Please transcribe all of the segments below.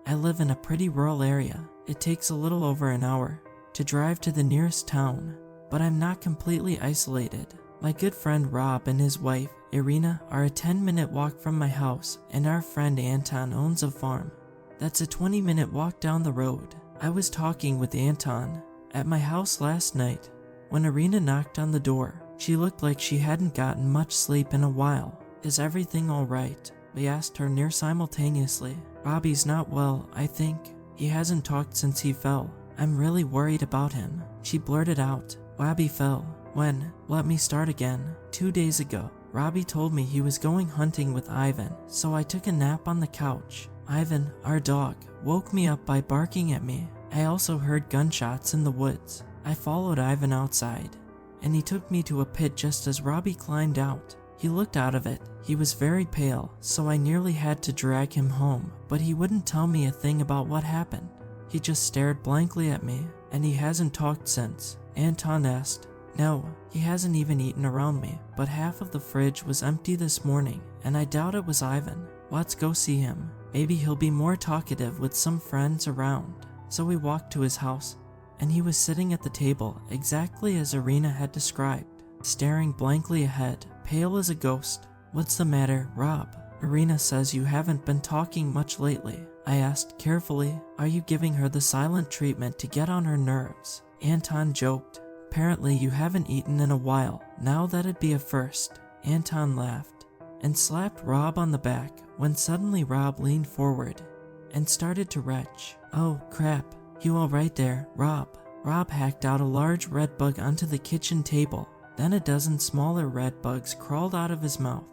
I live in a pretty rural area. It takes a little over an hour to drive to the nearest town, but I'm not completely isolated. My good friend Rob and his wife, Irina, are a 10-minute walk from my house, and our friend Anton owns a farm that's a 20-minute walk down the road. I was talking with Anton at my house last night when Irina knocked on the door. She looked like she hadn't gotten much sleep in a while. Is everything alright? We asked her near simultaneously. Robbie's not well, I think. He hasn't talked since he fell. I'm really worried about him. She blurted out. Robbie fell. When? Let me start again. 2 days ago. Robbie told me he was going hunting with Ivan, so I took a nap on the couch. Ivan, our dog, woke me up by barking at me. I also heard gunshots in the woods. I followed Ivan outside, and he took me to a pit just as Robbie climbed out. He looked out of it. He was very pale, so I nearly had to drag him home, but he wouldn't tell me a thing about what happened. He just stared blankly at me, and he hasn't talked since. Anton asked. No, he hasn't even eaten around me, but half of the fridge was empty this morning, and I doubt it was Ivan. Let's go see him. Maybe he'll be more talkative with some friends around. So we walked to his house, and he was sitting at the table exactly as Irina had described, staring blankly ahead, pale as a ghost. What's the matter, Rob? Irina says you haven't been talking much lately. I asked carefully, are you giving her the silent treatment to get on her nerves? Anton joked. Apparently you haven't eaten in a while. Now that'd be a first. Anton laughed and slapped Rob on the back when suddenly Rob leaned forward and started to retch. Oh crap, you all right there, Rob? Rob hacked out a large red bug onto the kitchen table. Then a dozen smaller red bugs crawled out of his mouth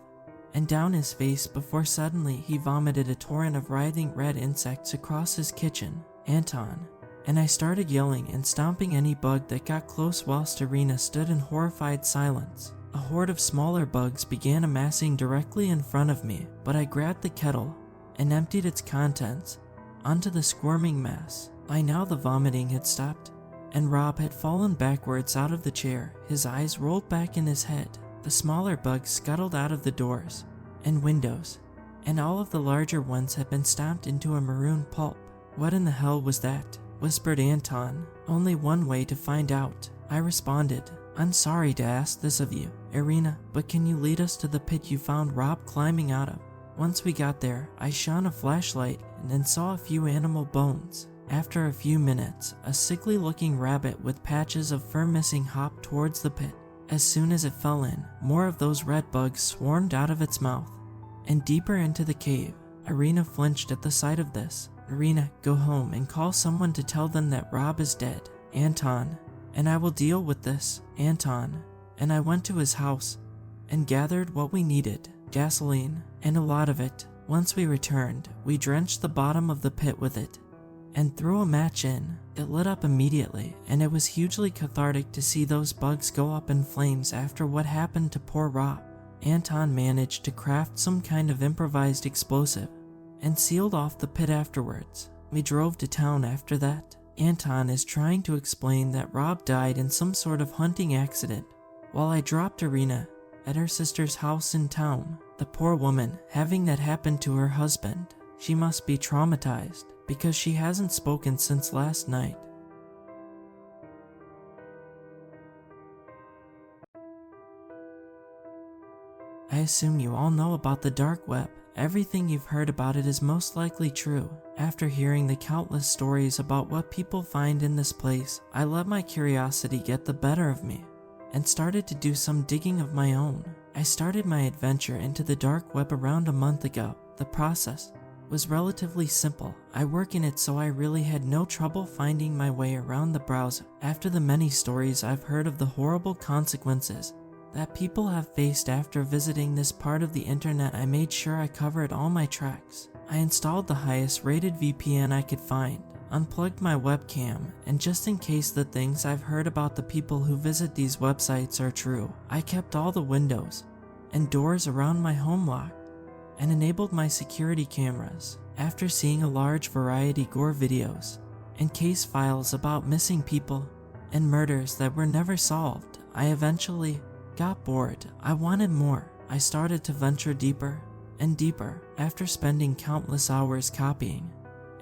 and down his face before suddenly he vomited a torrent of writhing red insects across his kitchen. Anton and I started yelling and stomping any bug that got close whilst Irina stood in horrified silence. A horde of smaller bugs began amassing directly in front of me, but I grabbed the kettle and emptied its contents onto the squirming mass. By now the vomiting had stopped, and Rob had fallen backwards out of the chair, his eyes rolled back in his head. The smaller bugs scuttled out of the doors and windows, and all of the larger ones had been stomped into a maroon pulp. What in the hell was that? Whispered Anton. Only one way to find out, I responded. I'm sorry to ask this of you, Irina, but can you lead us to the pit you found Rob climbing out of? Once we got there, I shone a flashlight and then saw a few animal bones. After a few minutes, a sickly-looking rabbit with patches of fur missing hopped towards the pit. As soon as it fell in, more of those red bugs swarmed out of its mouth and deeper into the cave. Irina flinched at the sight of this. Irina, go home and call someone to tell them that Rob is dead. Anton, and I will deal with this. Anton, and I went to his house and gathered what we needed, gasoline, and a lot of it. Once we returned, we drenched the bottom of the pit with it and threw a match in. It lit up immediately, and it was hugely cathartic to see those bugs go up in flames after what happened to poor Rob. Anton managed to craft some kind of improvised explosive and sealed off the pit afterwards. We drove to town after that. Anton is trying to explain that Rob died in some sort of hunting accident, while I dropped Irina at her sister's house in town. The poor woman, having that happen to her husband, she must be traumatized, because she hasn't spoken since last night. I assume you all know about the dark web. Everything you've heard about it is most likely true. After hearing the countless stories about what people find in this place, I let my curiosity get the better of me and started to do some digging of my own. I started my adventure into the dark web around a month ago. The process was relatively simple. I work in it, so I really had no trouble finding my way around the browser. After the many stories I've heard of the horrible consequences that people have faced after visiting this part of the internet, I made sure I covered all my tracks. I installed the highest rated VPN I could find, unplugged my webcam, and just in case the things I've heard about the people who visit these websites are true, I kept all the windows and doors around my home locked and enabled my security cameras. After seeing a large variety gore videos and case files about missing people and murders that were never solved, I eventually got bored. I wanted more. I started to venture deeper and deeper. After spending countless hours copying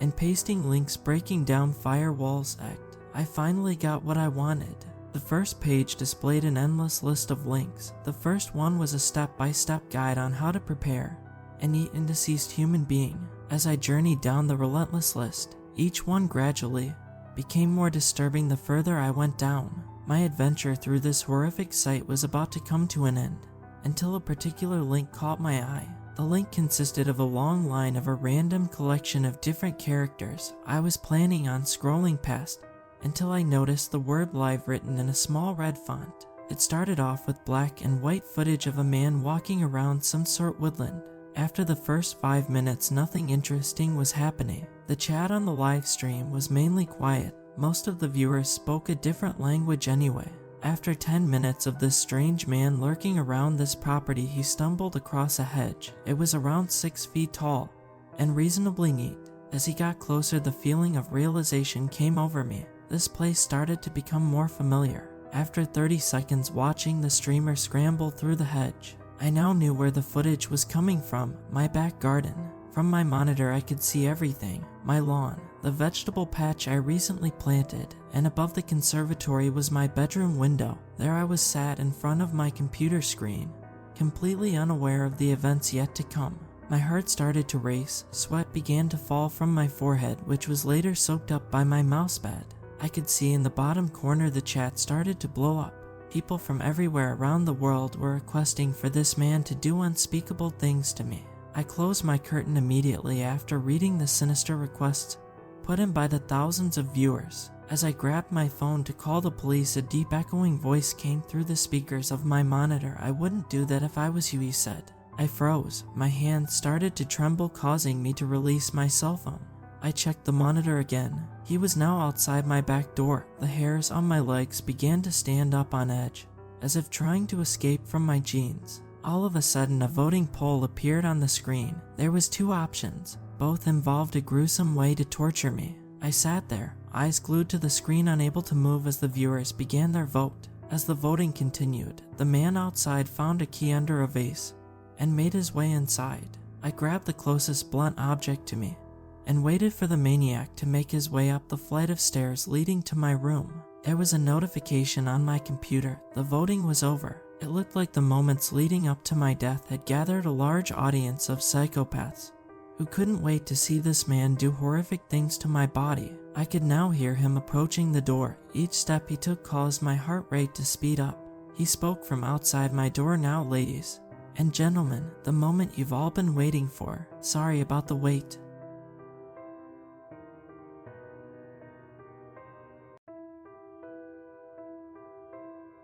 and pasting links breaking down firewalls act, I finally got what I wanted. The first page displayed an endless list of links. The first one was a step-by-step guide on how to prepare and eat a deceased human being. As I journeyed down the relentless list, each one gradually became more disturbing the further I went down. My adventure through this horrific site was about to come to an end, until a particular link caught my eye. The link consisted of a long line of a random collection of different characters I was planning on scrolling past, until I noticed the word live written in a small red font. It started off with black and white footage of a man walking around some sort woodland. After the first 5 minutes, nothing interesting was happening. The chat on the live stream was mainly quiet. Most of the viewers spoke a different language anyway. After 10 minutes of this strange man lurking around this property, he stumbled across a hedge. It was around 6 feet tall and reasonably neat. As he got closer, the feeling of realization came over me. This place started to become more familiar. After 30 seconds watching the streamer scramble through the hedge, I now knew where the footage was coming from: my back garden. From my monitor I could see everything: my lawn, the vegetable patch I recently planted, and above the conservatory was my bedroom window. There I was sat in front of my computer screen, completely unaware of the events yet to come. My heart started to race, sweat began to fall from my forehead, which was later soaked up by my mousepad. I could see in the bottom corner the chat started to blow up. People from everywhere around the world were requesting for this man to do unspeakable things to me. I closed my curtain immediately after reading the sinister requests put in by the thousands of viewers. As I grabbed my phone to call the police, a deep echoing voice came through the speakers of my monitor. "I wouldn't do that if I was you," he said. I froze. My hands started to tremble, causing me to release my cell phone. I checked the monitor again. He was now outside my back door. The hairs on my legs began to stand up on edge, as if trying to escape from my jeans. All of a sudden, a voting poll appeared on the screen. There was 2 options. Both involved a gruesome way to torture me. I sat there, eyes glued to the screen, unable to move as the viewers began their vote. As the voting continued, the man outside found a key under a vase and made his way inside. I grabbed the closest blunt object to me and waited for the maniac to make his way up the flight of stairs leading to my room. There was a notification on my computer. The voting was over. It looked like the moments leading up to my death had gathered a large audience of psychopaths who couldn't wait to see this man do horrific things to my body. I could now hear him approaching the door. Each step he took caused my heart rate to speed up. He spoke from outside my door. "Now, ladies and gentlemen, the moment you've all been waiting for. Sorry about the wait.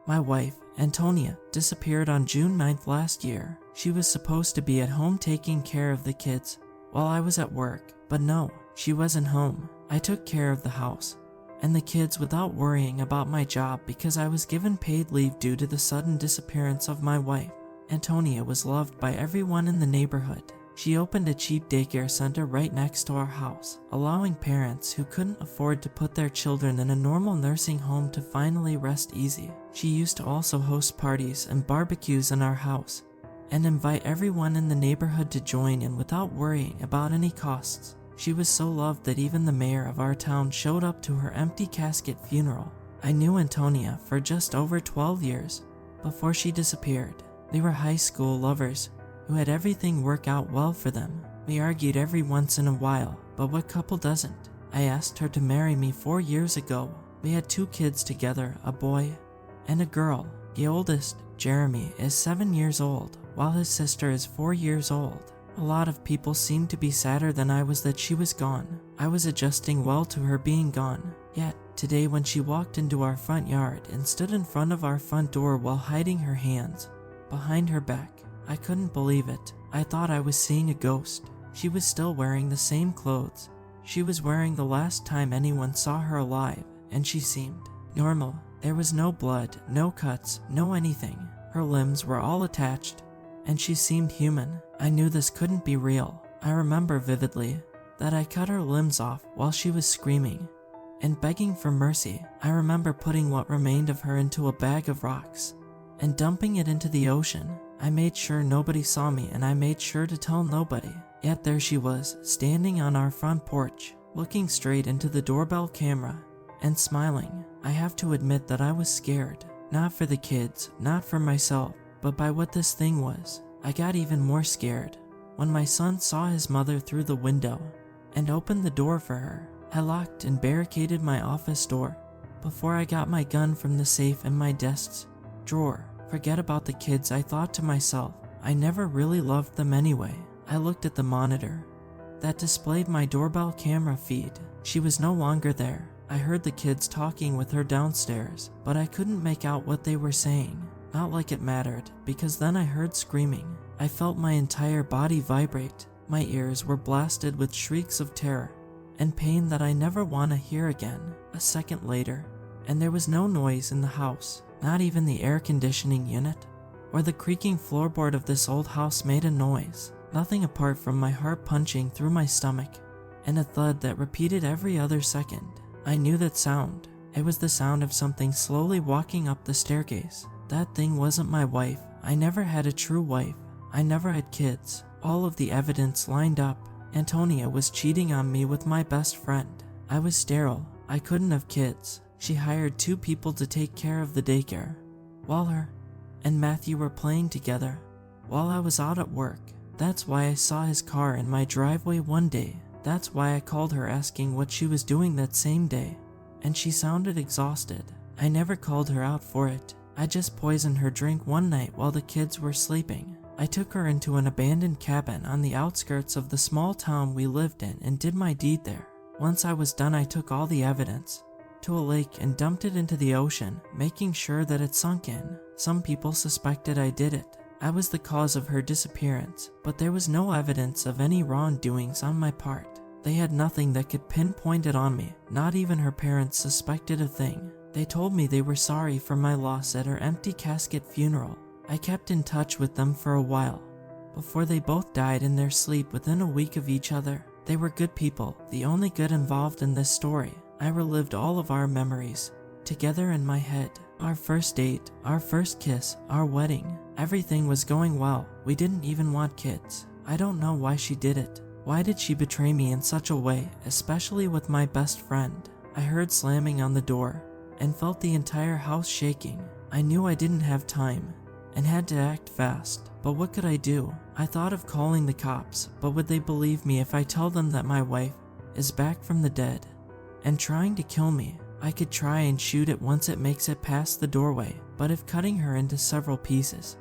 My wife, Antonia, disappeared on June 9th last year. She was supposed to be at home taking care of the kids while I was at work, but no, she wasn't home. I took care of the house and the kids without worrying about my job because I was given paid leave due to the sudden disappearance of my wife. Antonia was loved by everyone in the neighborhood. She opened a cheap daycare center right next to our house, allowing parents who couldn't afford to put their children in a normal nursing home to finally rest easy. She used to also host parties and barbecues in our house and invite everyone in the neighborhood to join in without worrying about any costs. She was so loved that even the mayor of our town showed up to her empty casket funeral. I knew Antonia for just over 12 years before she disappeared. They were high school lovers who had everything work out well for them. We argued every once in a while, but what couple doesn't? I asked her to marry me 4 years ago. We had 2 kids together, a boy and a girl. The oldest, Jeremy, is 7 years old, while his sister is 4 years old. A lot of people seemed to be sadder than I was that she was gone. I was adjusting well to her being gone. Yet, today when she walked into our front yard and stood in front of our front door while hiding her hands behind her back, I couldn't believe it. I thought I was seeing a ghost. She was still wearing the same clothes she was wearing the last time anyone saw her alive, and she seemed normal. There was no blood, no cuts, no anything. Her limbs were all attached, and she seemed human. I knew this couldn't be real. I remember vividly that I cut her limbs off while she was screaming and begging for mercy. I remember putting what remained of her into a bag of rocks and dumping it into the ocean. I made sure nobody saw me, and I made sure to tell nobody. Yet there she was, standing on our front porch, looking straight into the doorbell camera and smiling. I have to admit that I was scared, not for the kids, not for myself, but by what this thing was. I got even more scared when my son saw his mother through the window and opened the door for her. I locked and barricaded my office door before I got my gun from the safe in my desk's drawer. Forget about the kids, I thought to myself. I never really loved them anyway. I looked at the monitor that displayed my doorbell camera feed. She was no longer there. I heard the kids talking with her downstairs, but I couldn't make out what they were saying. Not like it mattered, because then I heard screaming. I felt my entire body vibrate. My ears were blasted with shrieks of terror and pain that I never want to hear again. A second later, and there was no noise in the house. Not even the air conditioning unit or the creaking floorboard of this old house made a noise. Nothing apart from my heart punching through my stomach and a thud that repeated every other second. I knew that sound. It was the sound of something slowly walking up the staircase. That thing wasn't my wife. I never had a true wife. I never had kids. All of the evidence lined up. Antonia was cheating on me with my best friend. I was sterile. I couldn't have kids. She hired 2 people to take care of the daycare, while her and Matthew were playing together while I was out at work. That's why I saw his car in my driveway one day. That's why I called her asking what she was doing that same day, and she sounded exhausted. I never called her out for it. I just poisoned her drink one night while the kids were sleeping. I took her into an abandoned cabin on the outskirts of the small town we lived in and did my deed there. Once I was done, I took all the evidence to a lake and dumped it into the ocean, making sure that it sunk in. Some people suspected I did it. I was the cause of her disappearance, but there was no evidence of any wrongdoings on my part. They had nothing that could pinpoint it on me. Not even her parents suspected a thing. They told me they were sorry for my loss at her empty casket funeral. I kept in touch with them for a while before they both died in their sleep within a week of each other. They were good people, the only good involved in this story. I relived all of our memories together in my head. Our first date, our first kiss, our wedding. Everything was going well. We didn't even want kids. I don't know why she did it. Why did she betray me in such a way, especially with my best friend? I heard slamming on the door and felt the entire house shaking. I knew I didn't have time and had to act fast. But what could I do? I thought of calling the cops, but would they believe me if I tell them that my wife is back from the dead and trying to kill me? I could try and shoot it once it makes it past the doorway, but if cutting her into several pieces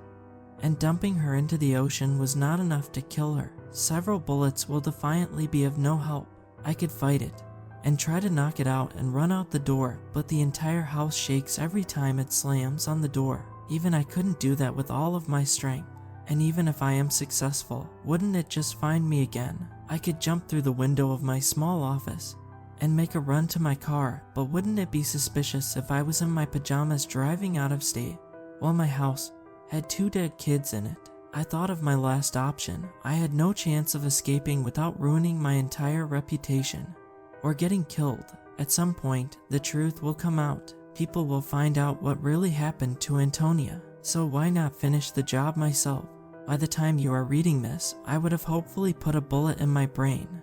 and dumping her into the ocean was not enough to kill her, several bullets will defiantly be of no help. I could fight it and try to knock it out and run out the door, but the entire house shakes every time it slams on the door. Even I couldn't do that with all of my strength. And even if I am successful, wouldn't it just find me again? I could jump through the window of my small office and make a run to my car, but wouldn't it be suspicious if I was in my pajamas driving out of state while my house had 2 dead kids in it? I thought of my last option. I had no chance of escaping without ruining my entire reputation or getting killed. At some point, the truth will come out. People will find out what really happened to Antonia. So why not finish the job myself? By the time you are reading this, I would have hopefully put a bullet in my brain.